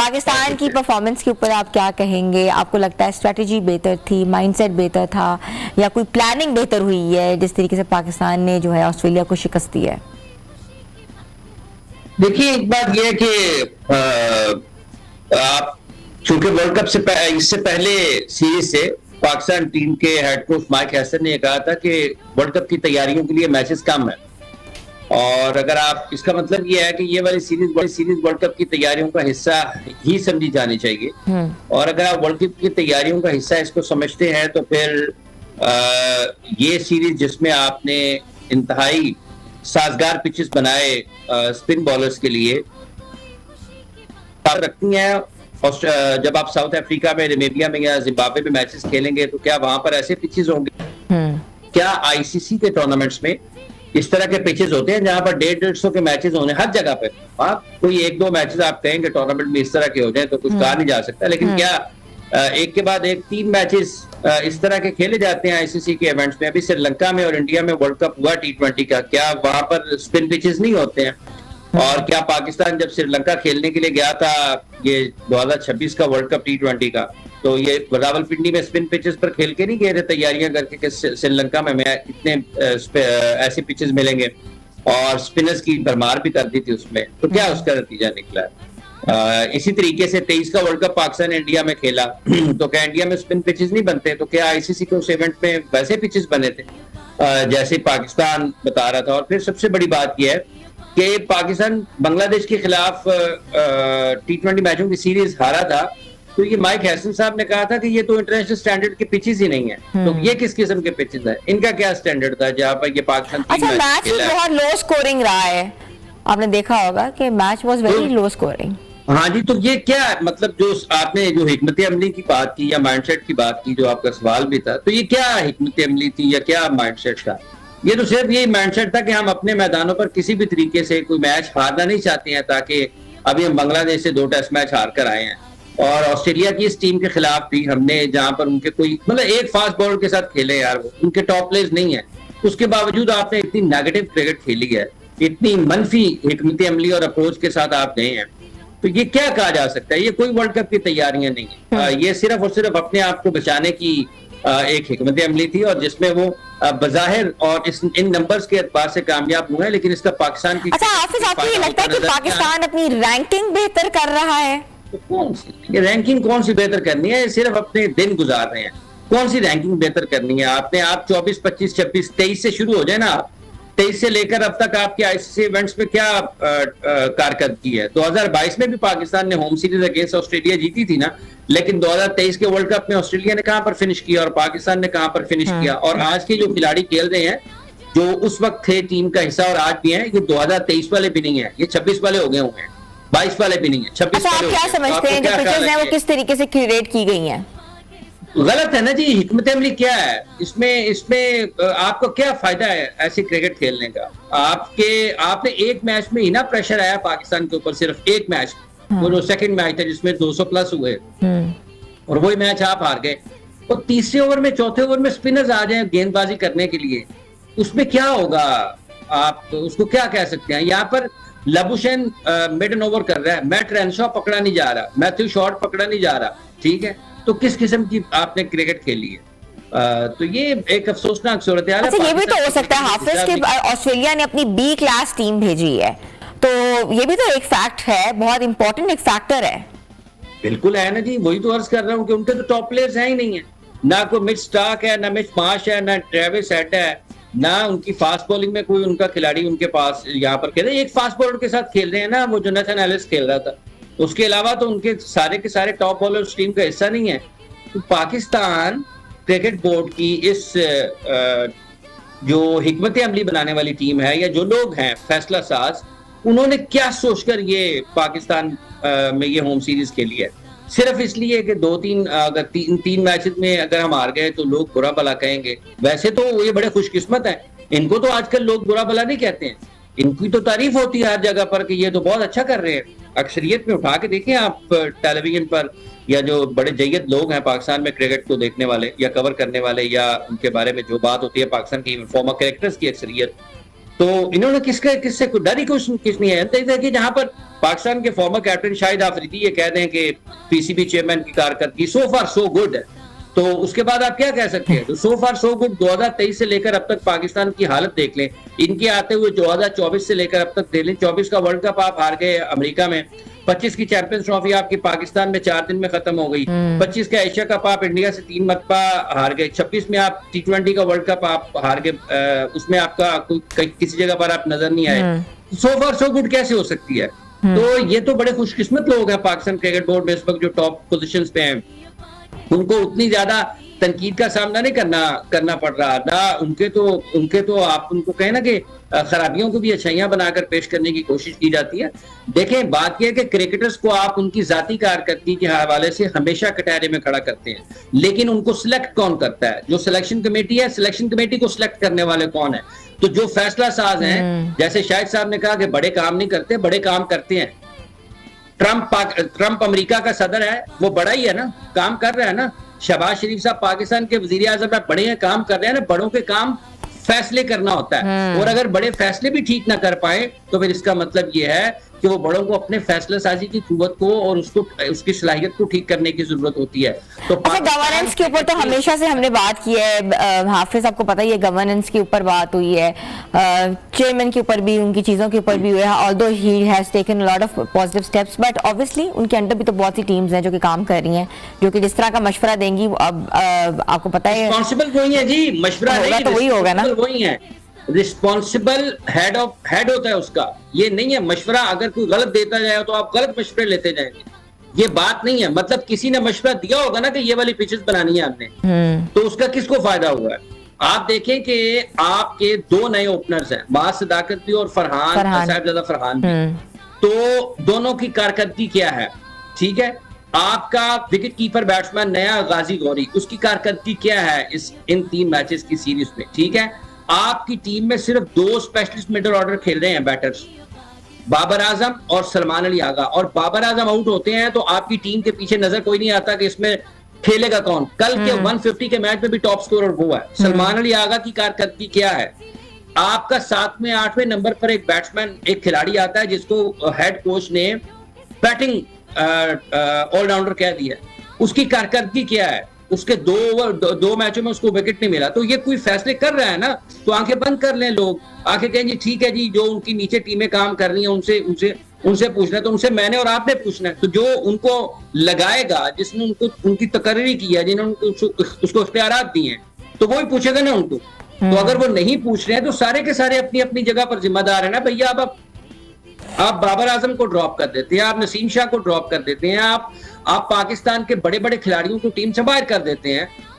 पाकिस्तान की परफॉर्मेंस के ऊपर आप क्या कहेंगे? आपको लगता है स्ट्रेटजी बेहतर थी, माइंडसेट बेहतर था, या कोई प्लानिंग बेहतर हुई है जिस तरीके से पाकिस्तान ने जो है ऑस्ट्रेलिया को शिकस्त दी है? देखिए, एक बात यह है कि आप चूंकि वर्ल्ड कप से इससे पहले सीरीज से पाकिस्तान टीम के हेड कोच माइक हैसन ने कहा था कि वर्ल्ड कप की तैयारियों के लिए मैचेस कम है, और अगर आप इसका मतलब ये है कि ये वाली सीरीज वर्ल्ड कप की तैयारियों का हिस्सा ही समझी जानी चाहिए। और अगर आप वर्ल्ड कप की तैयारियों का हिस्सा इसको समझते हैं तो फिर ये सीरीज जिसमें आपने इंतहाई साजगार पिचेस बनाए स्पिन बॉलर्स के लिए रखती हैं, और जब आप साउथ अफ्रीका में, नामीबिया में या जिम्बाब्वे में मैचेस खेलेंगे तो क्या वहां पर ऐसे पिचेस होंगे? क्या आईसीसी के टूर्नामेंट्स में इस तरह के पिचेस होते हैं जहां पर 150 के मैचेस होने हर जगह पे? आप कोई एक दो मैचेस आप कहेंगे टूर्नामेंट में इस तरह के हो जाए तो कुछ कहा नहीं जा सकता, लेकिन क्या एक के बाद एक 3 मैचेस इस तरह के खेले जाते हैं आईसीसी के इवेंट्स में? अभी श्रीलंका में और इंडिया में वर्ल्ड कप हुआ T20 का, क्या वहां पर स्पिन पिचेस नहीं होते हैं? और क्या पाकिस्तान जब श्रीलंका खेलने के लिए गया था ये 2026 का वर्ल्ड कप T20 का, तो ये रावलपिंडी में स्पिन पिचेस पर खेल के नहीं गए थे तैयारियां करके कि श्रीलंका में इतने ऐसे पिचेस मिलेंगे, और स्पिनर्स की भरमार भी कर दी थी उसमें, तो क्या उसका नतीजा निकला? इसी तरीके से 23 का वर्ल्ड कप पाकिस्तान इंडिया में खेला तो क्या इंडिया में स्पिन पिचेस नहीं बनते? तो क्या आईसीसी के उस इवेंट में वैसे पिचेस बने थे जैसे पाकिस्तान बता रहा था? और फिर सबसे बड़ी बात यह है कि पाकिस्तान बांग्लादेश के खिलाफ T20 मैचों की सीरीज हारा था, तो ये माइक हैसन साहब ने कहा था कि ये तो इंटरनेशनल स्टैंडर्ड के पिचेस ही नहीं है। तो ये किस किस्म के पिचेस है? इनका क्या स्टैंडर्ड था जहां पर ये पाकिस्तान अच्छा, मैच बहुत लो स्कोरिंग रहा है, आपने देखा होगा कि match was very low scoring. हाँ जी, तो ये क्या मतलब जो आपने जो हिकमत अमली की बात की या माइंडसेट की बात की, जो आपका सवाल भी था, तो ये क्या हिकमत अमली थी या क्या माइंडसेट था? ये तो सिर्फ यही माइंडसेट था कि हम अपने मैदानों पर किसी भी तरीके से कोई मैच हारना नहीं चाहते हैं, ताकि अभी हम बांग्लादेश से 2 टेस्ट मैच हार कर आए हैं, और ऑस्ट्रेलिया की इस टीम के खिलाफ भी हमने जहां पर उनके कोई मतलब एक फास्ट बॉलर के साथ खेले यार, वो उनके टॉप प्लेयर्स नहीं है, उसके बावजूद आपने इतनी नेगेटिव क्रिकेट खेली है, इतनी मनफी हिकमत अमली और अप्रोच के साथ आप गए हैं, तो ये क्या कहा जा सकता है? ये कोई वर्ल्ड कप की तैयारियां नहीं है, ये सिर्फ और सिर्फ अपने आप को बचाने की एक हिकमत अमली थी, और जिसमें वो बज़ाहिर और इन नंबर्स के एतबार से कामयाब हुए हैं, लेकिन इसका पाकिस्तान की। अच्छा हाफिज, आपको ये लगता है कि पाकिस्तान अपनी रैंकिंग बेहतर कर रहा है? तो कौन सी ये रैंकिंग कौन सी बेहतर करनी है? सिर्फ अपने दिन गुजार रहे हैं। कौन सी रैंकिंग बेहतर करनी है? आपने आप 24, 25, 26, 23 से शुरू हो जाए ना, 23 से लेकर अब तक आपके आईसीसी इवेंट्स में क्या कारकर्दगी है? 2022 में भी पाकिस्तान ने होम सीरीज अगेंस्ट ऑस्ट्रेलिया जीती थी ना, लेकिन 2023 के वर्ल्ड कप में ऑस्ट्रेलिया ने कहां पर फिनिश किया और पाकिस्तान ने कहां पर फिनिश किया? और आज के जो खिलाड़ी खेल रहे हैं, जो उस वक्त थे टीम का हिस्सा और आज भी हैं, ये 2023 वाले भी नहीं है, ये 26 वाले हो गए हुए हैं, 22 वाले भी नहीं है, 26 वाले। आप क्या समझते हैं जो पिचेस हैं वो किस तरीके से क्यूरेट की गई हैं? गलत है ना जी। हिकमत अमली क्या है इसमें आपको क्या फायदा है ऐसी क्रिकेट खेलने का? आपने एक मैच में ही ना प्रेशर आया पाकिस्तान के ऊपर, सिर्फ एक मैच, वो जो सेकंड मैच था जिसमें 200 प्लस हुए, और वही मैच आप हार गए। और तीसरे ओवर में, चौथे ओवर में स्पिनर्स आ जाए गेंदबाजी करने के लिए, उसमें क्या होगा? आप उसको क्या कह सकते हैं? यहाँ पर लबुशेन मिडन ओवर कर रहा है, मैट रेनशॉ पकड़ा नहीं जा रहा, मैथ्यू शॉर्ट पकड़ा नहीं जा रहा, ठीक है? तो किस किस्म की आपने क्रिकेट खेली है? तो ये एक अफसोसनाक सूरत हाल है। अच्छा, ये भी तो हो सकता है हाफिज कि ऑस्ट्रेलिया ने अपनी बी क्लास टीम भेजी है, तो ये भी तो एक फैक्ट है, बहुत इंपॉर्टेंट एक फैक्टर है। बिल्कुल है ना जी, वही तो अर्ज कर रहा हूँ कि उनके तो टॉप प्लेयर्स हैं ही नहीं है, ना कोई मिच स्टार्क है, ना मिच मार्श है, ना ट्रेविस हेड है, ना उनकी फास्ट बॉलिंग में कोई उनका खिलाड़ी उनके पास यहाँ पर खेल रहे हैं। एक फास्ट बॉलर के साथ खेल रहे हैं ना, वो जोनाथन एलिस खेल रहा था, उसके अलावा तो उनके सारे के सारे टॉप बॉलर्स टीम का हिस्सा नहीं है। तो पाकिस्तान क्रिकेट बोर्ड की इस जो हिकमत अमली बनाने वाली टीम है, या जो लोग हैं फैसला साज, उन्होंने क्या सोचकर ये पाकिस्तान में ये होम सीरीज खेली है? सिर्फ इसलिए कि 2-3 अगर तीन मैचेस में अगर हम हार गए तो लोग बुरा भला कहेंगे। वैसे तो ये बड़े खुशकिस्मत हैं, इनको तो आजकल लोग बुरा भला नहीं कहते हैं, इनकी तो तारीफ होती है हर जगह पर कि ये तो बहुत अच्छा कर रहे हैं। अक्सरियत में उठा के देखें आप टेलीविजन पर, या जो बड़े जय्यद लोग हैं पाकिस्तान में क्रिकेट को देखने वाले या कवर करने वाले, या उनके बारे में जो बात होती है पाकिस्तान की फॉर्मर कैरेक्टर्स की अक्सरियत, तो इन्होंने किससे कोई डर ही किस नहीं है। देखिए जहां पर पाकिस्तान के फॉर्मर कैप्टन शाहिद आफरीदी ये कह दें कि पीसीबी चेयरमैन की कारकर्दगी सो फार सो गुड है, तो उसके बाद आप क्या कह सकते हैं। तो सो फार सो गुड 2023 से लेकर अब तक पाकिस्तान की हालत देख लें, इनके आते हुए 2024 से लेकर अब तक देख लें। 24 का वर्ल्ड कप आप हार गए अमेरिका में, 25 की चैंपियंस ट्रॉफी आपकी पाकिस्तान में 4 दिन में खत्म हो गई, 25 का एशिया कप आप इंडिया से 3 मरतबा हार गए, 26 में आप T20 का वर्ल्ड कप आप हार गए, उसमें आपका किसी जगह पर आप नजर नहीं आए। सो फार सो गुड कैसे हो सकती है। तो ये तो बड़े खुशकिस्मत लोग हैं पाकिस्तान क्रिकेट बोर्ड में इस वक्त जो टॉप पोजीशंस पे हैं, उनको उतनी ज्यादा तनकीद का सामना नहीं करना पड़ रहा ना। उनके तो आप उनको कहें ना कि खराबियों को भी अच्छाइयां बनाकर पेश करने की कोशिश की जाती है। देखें बात यह है कि क्रिकेटर्स को आप उनकी जाती कारकर्दगी के हवाले से हमेशा कटहरे में खड़ा करते हैं, लेकिन उनको सिलेक्ट कौन करता है। जो सिलेक्शन कमेटी है, सिलेक्शन कमेटी को सिलेक्ट करने वाले कौन है। तो जो फैसला साज हैं, जैसे शाहिद साहब ने कहा कि बड़े काम नहीं करते, बड़े काम करते हैं। ट्रंप अमेरिका का सदर है, वो बड़ा ही है ना, काम कर रहा है ना। शहबाज शरीफ साहब पाकिस्तान के वजीर आजम है, बड़े हैं, काम कर रहे हैं ना। बड़ों के काम फैसले करना होता है, और अगर बड़े फैसले भी ठीक ना कर पाए तो फिर इसका मतलब ये है कि वो बड़ों को अपने फैसला साजी की कुव्वत को और उसकी सलाहियत को ठीक करने की जरूरत होती है। तो अच्छा, गवर्नेंस के ऊपर तो हमेशा से हमने बात की है, हाफिज आपको पता ही है, गवर्नेंस के ऊपर बात हुई है, चेयरमैन के ऊपर भी, उनकी चीज़ों के ऊपर भी हुआ है। Although he has taken lot of positive steps, but obviously उनके अंडर भी तो बहुत सी टीम्स हैं जो कि काम कर रही हैं, जो कि जिस तरह का मशवरा देंगी। अब आपको पता है रिस्पॉन्सिबल वही है जी, मशवरा नहीं तो वही होगा ना, वही है। रिस्पॉन्सिबल हेड होता है उसका, ये नहीं है मशवरा। अगर कोई गलत देता जाए तो आप गलत मशवरे लेते जाएंगे, ये बात नहीं है। मतलब किसी ने मशवरा दिया होगा ना कि ये वाली पिचेस बनानी है हमने, तो उसका किसको फायदा हुआ है। आप देखें कि आपके 2 नए ओपनर्स हैं, बाज सदाकत भी और साहिबजादा फरहान भी, तो दोनों की कारकर्दगी क्या है। ठीक है, आपका विकेट कीपर बैट्समैन नया गाजी गौरी, उसकी कारकर्दगी क्या है इन 3 मैचेस की सीरीज में। ठीक है, आपकी टीम में सिर्फ 2 स्पेशलिस्ट मिडल ऑर्डर खेल रहे हैं बैटर्स, बाबर आजम और सलमान अली आगा, और बाबर आजम आउट होते हैं तो आपकी टीम के पीछे नजर कोई नहीं आता कि इसमें खेलेगा कौन। कल के 150 के मैच में भी टॉप स्कोरर वो है। सलमान अली आगा की कारकर्दगी क्या है। आपका 7वें 8वें नंबर पर एक बैट्समैन, एक खिलाड़ी आता है जिसको हेड कोच ने बैटिंग ऑलराउंडर कह दिया, उसकी कारकर्दगी क्या है। उसके 2 मैचों में उसको विकेट नहीं मिला, तो ये कोई फैसले कर रहा है ना, तो आंखें बंद कर लें लोग, आंखें कहें जी ठीक है जी, जो उनकी नीचे टीमें काम कर रही हैं उनसे पूछना है, तो उनसे मैंने और आपने पूछना है। तो जो उनको लगाएगा, जिसने उनकी तकर्री की है, जिन्होंने उसको इख्तियारात दिए हैं, तो वो ही पूछेगा ना उनको। तो अगर वो नहीं पूछ रहे हैं तो सारे के सारे अपनी अपनी जगह पर जिम्मेदार है ना भैया। आप बाबर आजम को ड्रॉप कर देते हैं, आप नसीम शाह को ड्रॉप कर देते हैं, आप पाकिस्तान के बड़े बड़े खिलाड़ियों को टीम से बाहर कर देते हैं।